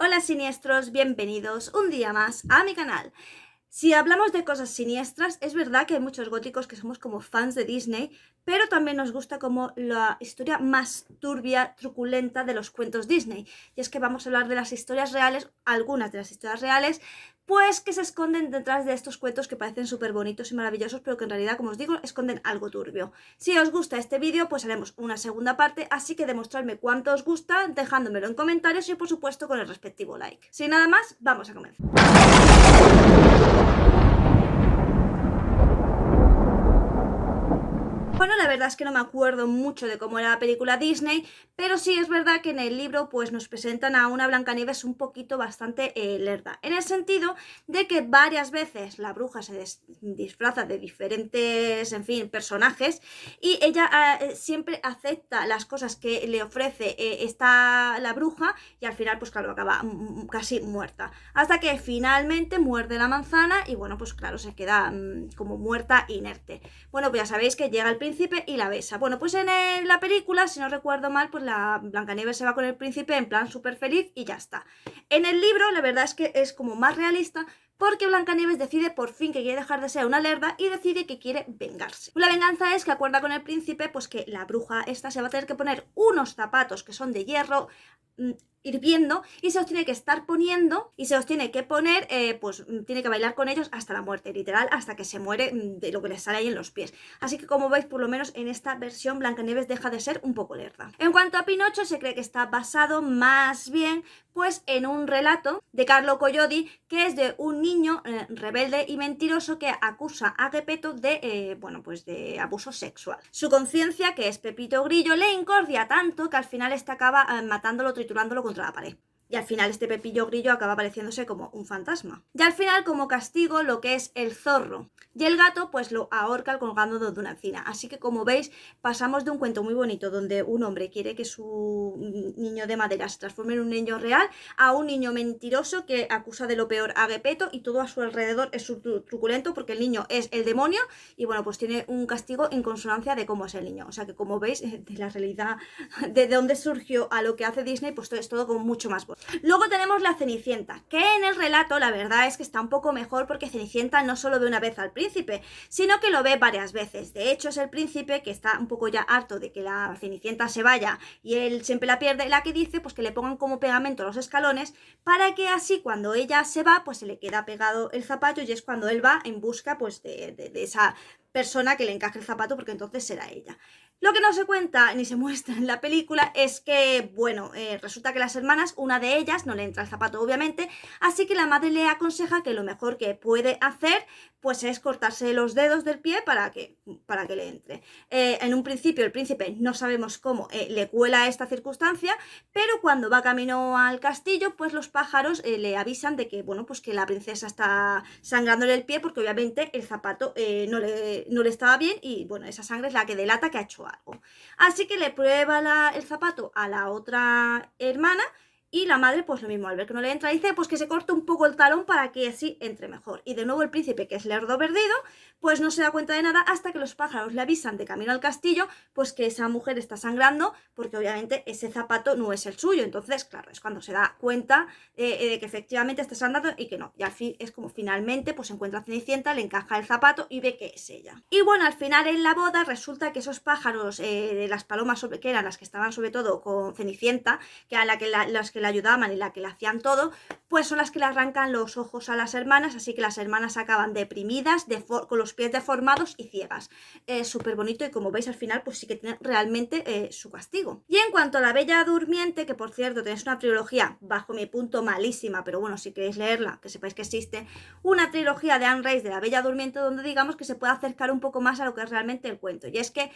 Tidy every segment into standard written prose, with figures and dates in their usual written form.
Hola siniestros, bienvenidos un día más a mi canal. Si hablamos de cosas siniestras, es verdad que hay muchos góticos que somos como fans de Disney, pero también nos gusta como la historia más turbia, truculenta de los cuentos Disney. Y es que vamos a hablar de las historias reales, algunas de las historias reales, pues que se esconden detrás de estos cuentos que parecen súper bonitos y maravillosos, pero que en realidad, como os digo, esconden algo turbio. Si os gusta este vídeo, pues haremos una segunda parte, así que demostrarme cuánto os gusta, dejándomelo en comentarios y por supuesto con el respectivo like. Sin nada más, vamos a comenzar. Bueno, la verdad es que no me acuerdo mucho de cómo era la película Disney, pero sí es verdad que en el libro pues nos presentan a una Blancanieves un poquito bastante lerda, en el sentido de que varias veces la bruja se disfraza de diferentes, en fin, personajes y ella siempre acepta las cosas que le ofrece la bruja y al final pues claro acaba casi muerta, hasta que finalmente muerde la manzana y bueno pues claro se queda como muerta inerte. Bueno pues ya sabéis que llega el príncipe y la besa. Bueno, pues en la película, si no recuerdo mal, pues la Blancanieves se va con el príncipe en plan súper feliz y ya está. En el libro, la verdad es que es como más realista porque Blancanieves decide por fin que quiere dejar de ser una lerda y decide que quiere vengarse. La venganza es que acuerda con el príncipe pues que la bruja esta se va a tener que poner unos zapatos que son de hierro hirviendo y se los tiene que estar poniendo y se los tiene que poner, pues tiene que bailar con ellos hasta la muerte, literal, hasta que se muere de lo que le sale ahí en los pies. Así que como veis, por lo menos en esta versión Blancanieves deja de ser un poco lerda. En cuanto a Pinocho, se cree que está basado más bien pues en un relato de Carlo Collodi, que es de un niño rebelde y mentiroso que acusa a Geppetto de, bueno, pues de abuso sexual. Su conciencia, que es Pepito Grillo, le incordia tanto que al final este acaba matándolo, triturándolo contra la pared. Y al final este Pepillo Grillo acaba apareciéndose como un fantasma. Y al final, como castigo, lo que es el zorro y el gato, pues lo ahorca colgando de una encina. Así que como veis, pasamos de un cuento muy bonito donde un hombre quiere que su niño de madera se transforme en un niño real a un niño mentiroso que acusa de lo peor a Geppetto y todo a su alrededor es truculento porque el niño es el demonio y bueno, pues tiene un castigo en consonancia de cómo es el niño. O sea que como veis, de la realidad, de dónde surgió a lo que hace Disney, pues todo es todo como mucho más bueno. Luego tenemos la Cenicienta, que en el relato la verdad es que está un poco mejor porque Cenicienta no solo ve una vez al príncipe, sino que lo ve varias veces. De hecho es el príncipe que está un poco ya harto de que la Cenicienta se vaya y él siempre la pierde, la que dice pues que le pongan como pegamento a los escalones para que así cuando ella se va pues se le queda pegado el zapato y es cuando él va en busca pues de esa persona que le encaje el zapato porque entonces será ella. Lo que no se cuenta ni se muestra en la película es que, bueno, resulta que las hermanas, una de ellas no le entra el zapato obviamente, así que la madre le aconseja que lo mejor que puede hacer pues es cortarse los dedos del pie para que le entre. En un principio el príncipe no sabemos cómo le cuela esta circunstancia, pero cuando va camino al castillo pues los pájaros le avisan de que, bueno, pues que la princesa está sangrándole el pie porque obviamente el zapato no le estaba bien y, bueno, esa sangre es la que delata que ha hecho algo. Así que le prueba el zapato a la otra hermana y la madre pues lo mismo, al ver que no le entra dice pues que se corte un poco el talón para que así entre mejor. Y de nuevo el príncipe, que es lerdo perdido, pues no se da cuenta de nada hasta que los pájaros le avisan de camino al castillo pues que esa mujer está sangrando porque obviamente ese zapato no es el suyo. Entonces claro, es cuando se da cuenta de que efectivamente está sangrando y que no. Y al fin es como finalmente pues encuentra a Cenicienta, le encaja el zapato y ve que es ella. Y bueno, al final en la boda resulta que esos pájaros de las palomas, que eran las que estaban sobre todo con Cenicienta, que a las que la ayudaban y la que le hacían todo, pues son las que le arrancan los ojos a las hermanas, así que las hermanas acaban deprimidas, con los pies deformados y ciegas. Súper bonito y como veis al final pues sí que tiene realmente su castigo. Y en cuanto a la Bella Durmiente, que por cierto tenéis una trilogía bajo mi punto malísima, pero bueno, si queréis leerla, que sepáis que existe, una trilogía de Anne Rice de la Bella Durmiente donde digamos que se puede acercar un poco más a lo que es realmente el cuento. Y es que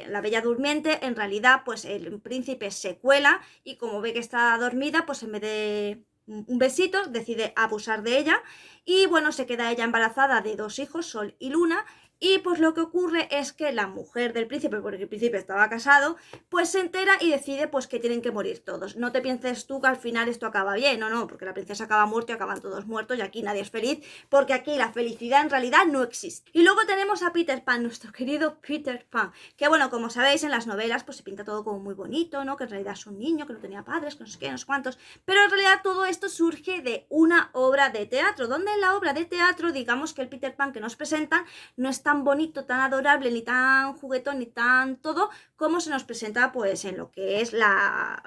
la Bella Durmiente en realidad pues el príncipe se cuela y como ve que está dormida pues en vez de un besito decide abusar de ella y bueno, se queda ella embarazada de 2 hijos, Sol y Luna, y pues lo que ocurre es que la mujer del príncipe, porque el príncipe estaba casado, pues se entera y decide pues que tienen que morir todos. No te pienses tú que al final esto acaba bien, no, porque la princesa acaba muerta y acaban todos muertos y aquí nadie es feliz, porque aquí la felicidad en realidad no existe. Y luego tenemos a Peter Pan, nuestro querido Peter Pan, que bueno, como sabéis en las novelas pues se pinta todo como muy bonito, ¿no? Que en realidad es un niño, que no tenía padres, que no sé qué, no sé cuántos, pero en realidad todo esto surge de una obra de teatro, donde en la obra de teatro digamos que el Peter Pan que nos presentan no es tan bonito, tan adorable, ni tan juguetón, ni tan todo, como se nos presenta pues en lo que es la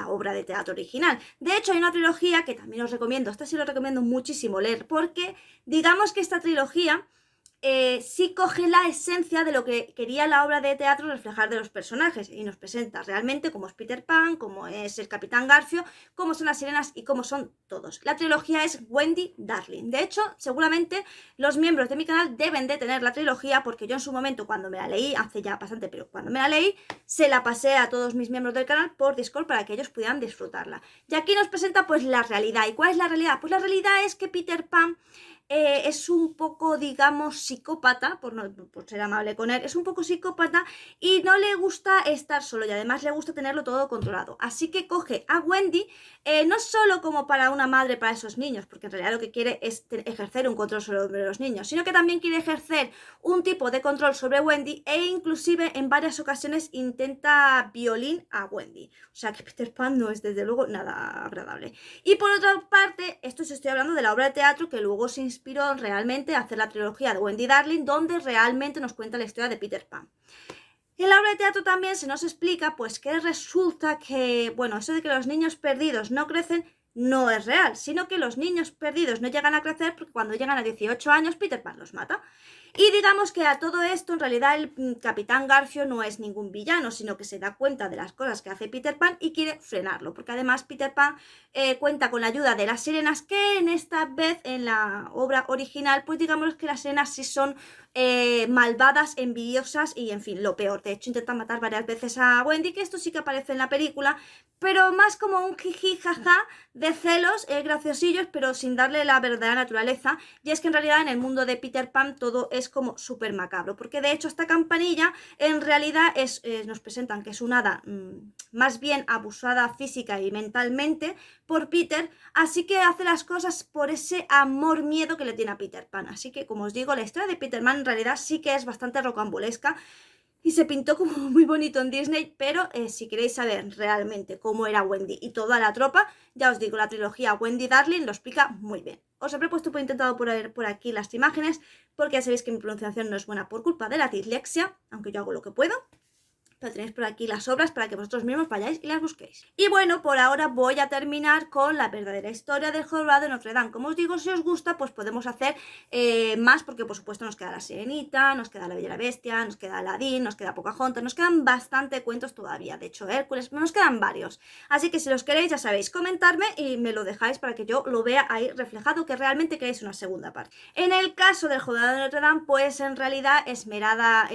obra de teatro original. De hecho, hay una trilogía que también os recomiendo, esta sí lo recomiendo muchísimo leer, porque digamos que esta trilogía sí coge la esencia de lo que quería la obra de teatro reflejar de los personajes y nos presenta realmente cómo es Peter Pan, cómo es el Capitán Garfio, cómo son las sirenas y cómo son todos. La trilogía es Wendy Darling. De hecho, seguramente los miembros de mi canal deben de tener la trilogía porque yo en su momento cuando me la leí, hace ya bastante, pero cuando me la leí, se la pasé a todos mis miembros del canal por Discord para que ellos pudieran disfrutarla. Y aquí nos presenta pues la realidad. ¿Y cuál es la realidad? Pues la realidad es que Peter Pan es un poco, digamos, psicópata, por ser amable con él, es un poco psicópata y no le gusta estar solo y además le gusta tenerlo todo controlado. Así que coge a Wendy, no solo como para una madre para esos niños, porque en realidad lo que quiere es ejercer un control sobre los niños, sino que también quiere ejercer un tipo de control sobre Wendy e inclusive en varias ocasiones intenta violín a Wendy. O sea que Peter Pan no es desde luego nada agradable. Y por otra parte, esto os estoy hablando de la obra de teatro que luego se inspiró realmente a hacer la trilogía de Wendy Darling, donde realmente nos cuenta la historia de Peter Pan. En la obra de teatro también se nos explica pues que resulta que, bueno, eso de que los niños perdidos no crecen no es real, sino que los niños perdidos no llegan a crecer porque cuando llegan a 18 años Peter Pan los mata. Y digamos que a todo esto en realidad el Capitán Garfio no es ningún villano, sino que se da cuenta de las cosas que hace Peter Pan y quiere frenarlo, porque además Peter Pan cuenta con la ayuda de las sirenas, que en esta vez en la obra original pues digamos que las sirenas sí son malvadas, envidiosas y en fin, lo peor. De hecho intentan matar varias veces a Wendy, que esto sí que aparece en la película, pero más como un jiji jaja de celos graciosillos, pero sin darle la verdadera naturaleza. Y es que en realidad en el mundo de Peter Pan todo es como súper macabro, porque de hecho esta campanilla en realidad nos presentan que es un hada más bien abusada física y mentalmente por Peter, así que hace las cosas por ese amor-miedo que le tiene a Peter Pan. Así que, como os digo, la historia de Peter Pan en realidad sí que es bastante rocambolesca y se pintó como muy bonito en Disney, pero si queréis saber realmente cómo era Wendy y toda la tropa, ya os digo, la trilogía Wendy Darling lo explica muy bien. Os habré puesto por intentado por aquí las imágenes, porque ya sabéis que mi pronunciación no es buena por culpa de la dislexia, aunque yo hago lo que puedo. Pero tenéis por aquí las obras para que vosotros mismos vayáis y las busquéis. Y bueno, por ahora voy a terminar con la verdadera historia del jorobado de Notre Dame. Como os digo, si os gusta, pues podemos hacer más, porque por supuesto nos queda la Sirenita, nos queda la Bella y la Bestia, nos queda Aladín, nos queda Pocahontas, nos quedan bastante cuentos todavía. De hecho, Hércules, nos quedan varios. Así que si los queréis, ya sabéis, comentarme y me lo dejáis para que yo lo vea ahí reflejado, que realmente queréis una segunda parte. En el caso del jorobado de Notre Dame, pues en realidad Esmeralda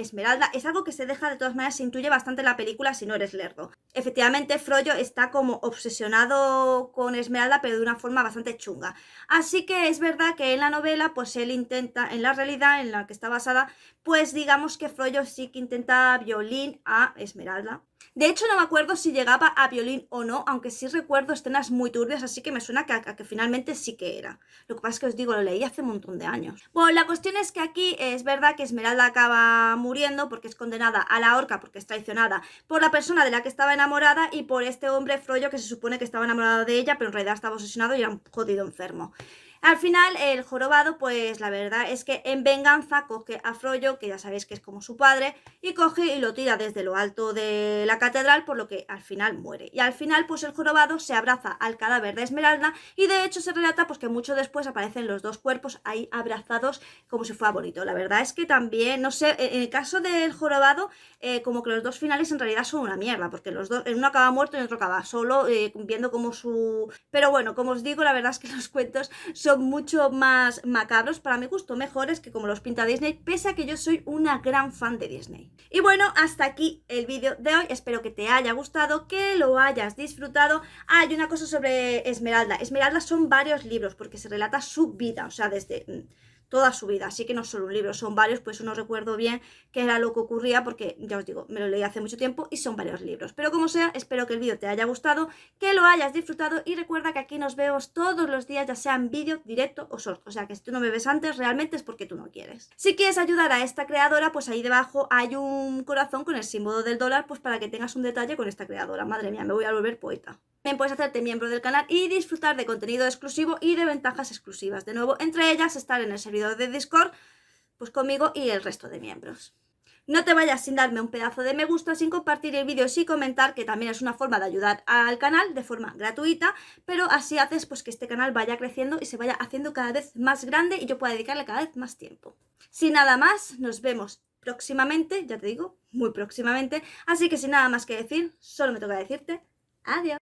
es algo que se deja de todas maneras, se intuye bastante la película si no eres lerdo. Efectivamente, Frollo está como obsesionado con Esmeralda, pero de una forma bastante chunga. Así que es verdad que en la novela, pues él intenta, en la realidad en la que está basada, pues digamos que Frollo sí que intenta violín a Esmeralda. De hecho, no me acuerdo si llegaba a violín o no, aunque sí recuerdo escenas muy turbias, así que me suena que finalmente sí que era. Lo que pasa es que os digo, lo leí hace un montón de años. Bueno, la cuestión es que aquí es verdad que Esmeralda acaba muriendo porque es condenada a la horca, porque es traicionada por la persona de la que estaba enamorada y por este hombre Frollo que se supone que estaba enamorado de ella, pero en realidad estaba obsesionado y era un jodido enfermo. Al final, el jorobado, pues la verdad es que en venganza coge a Frollo, que ya sabéis que es como su padre, y coge y lo tira desde lo alto de la catedral, por lo que al final muere. Y al final, pues el jorobado se abraza al cadáver de Esmeralda y de hecho se relata pues que mucho después aparecen los dos cuerpos ahí abrazados como si fuera bonito. La verdad es que también, no sé, en el caso del jorobado, como que los dos finales en realidad son una mierda, porque los dos, en uno acaba muerto y en otro acaba solo, viendo como su... Pero bueno, como os digo, la verdad es que los cuentos son mucho más macabros, para mi gusto mejores que como los pinta Disney, pese a que yo soy una gran fan de Disney. Y bueno, hasta aquí el vídeo de hoy, espero que te haya gustado, que lo hayas disfrutado. Hay una cosa sobre Esmeralda. Esmeralda son varios libros porque se relata su vida, o sea, desde toda su vida, así que no es solo un libro, son varios, pues no recuerdo bien qué era lo que ocurría porque ya os digo, me lo leí hace mucho tiempo y son varios libros. Pero como sea, espero que el vídeo te haya gustado, que lo hayas disfrutado y recuerda que aquí nos vemos todos los días, ya sea en vídeo, directo o short, o sea que si tú no me ves antes realmente es porque tú no quieres. Si quieres ayudar a esta creadora, pues ahí debajo hay un corazón con el símbolo del dólar, pues para que tengas un detalle con esta creadora. Madre mía, me voy a volver poeta. También puedes hacerte miembro del canal y disfrutar de contenido exclusivo y de ventajas exclusivas. De nuevo, entre ellas estar en el servidor de Discord, pues conmigo y el resto de miembros. No te vayas sin darme un pedazo de me gusta, sin compartir el vídeo, sin comentar, que también es una forma de ayudar al canal de forma gratuita, pero así haces pues que este canal vaya creciendo y se vaya haciendo cada vez más grande y yo pueda dedicarle cada vez más tiempo. Sin nada más, nos vemos próximamente, ya te digo, muy próximamente, así que sin nada más que decir, solo me toca decirte adiós.